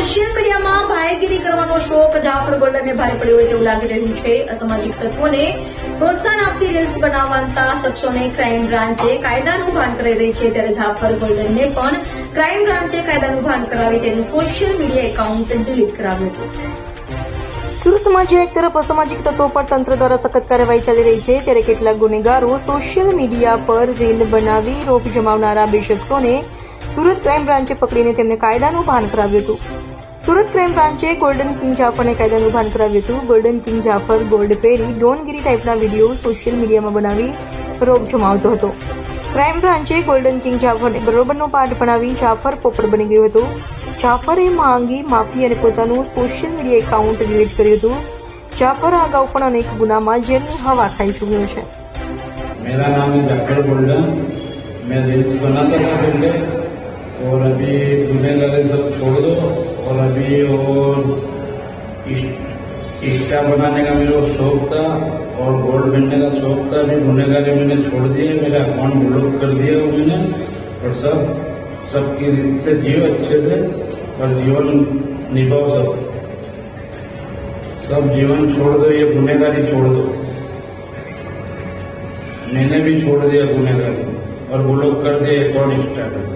Social મીડિયામાં ભાઈગીરી કરવાનો શોખ જાફર ગોલ્ડનને ભારે પડ્યો હોય તેવું લાગી રહ્યું છે. અસામાજિક તત્વોને પ્રોત્સાહન આપતી રીલ્સ બનાવતા શખ્સોને ક્રાઇમ બ્રાન્ચે કાયદાનું ભાન કરાવી રહી છે. ત્યારે જાફર ગોલ્ડનને પણ ક્રાઇમ બ્રાન્ચે કાયદાનું ભાન કરાવી તેનું સોશિયલ મીડિયા એકાઉન્ટ ડિલીટ કરાવ્યું હતું. સુરતમાં જ્યાં એક તરફ અસામાજિક તત્વો પર તંત્ર દ્વારા સખત કાર્યવાહી ચાલી રહી છે, ત્યારે કેટલાક ગુનેગારો સોશિયલ મીડિયા પર રીલ બનાવી રોપ જમાવનારા બે શખ્સોને સુરત ક્રાઇમ બ્રાન્ચે પકડીને તેમને કાયદાનું ભાન કરાવ્યું હતું. સુરત ક્રાઇમ બ્રાન્ચે ગોલ્ડન કિંગ જાફરને કાયદાનું ભાન કરાવ્યું હતું. ગોલ્ડન કિંગ જાફર ગોલ્ડ પહેરી ડોનગીરી ટાઈપના વિડીયો સોશિયલ મીડિયામાં બનાવી રોપ જમાવતો હતો. ક્રાઇમ બ્રાન્ચે ગોલ્ડન કિંગ જાફરને બરોબરનો પાઠ ભણાવી જાફર પોપટ બની ગયો હતો. જાફરે માંગી માફી અને પોતાનું સોશિયલ મીડિયા એકાઉન્ટ ડિલીટ કર્યું હતું. જાફર અગાઉ પણ અનેક ગુનામાં જેલની હવા ખાઈ ચૂક્યો છે. मेरा नाम है जाफर गोल्डन। मैं रील्स बनाता था पहले, और अभी गुनहगारी सब छोड़ दो, और अभी और इंस्टा बनाने का मेरे को शौक था और गोल्ड बनने का शौक था. अभी गुनहगारी मैंने छोड़ दिए, मेरा अकाउंट ब्लॉक कर दिया मैंने, और सबकी रीत से जियो अच्छे से और जीवन निभाओ. सब जीवन छोड़ दो, ये गुनहगारी छोड़ दो. मैंने भी छोड़ दिया गुनहगारी और ब्लॉक कर दिया अकाउंट इंस्टा पे.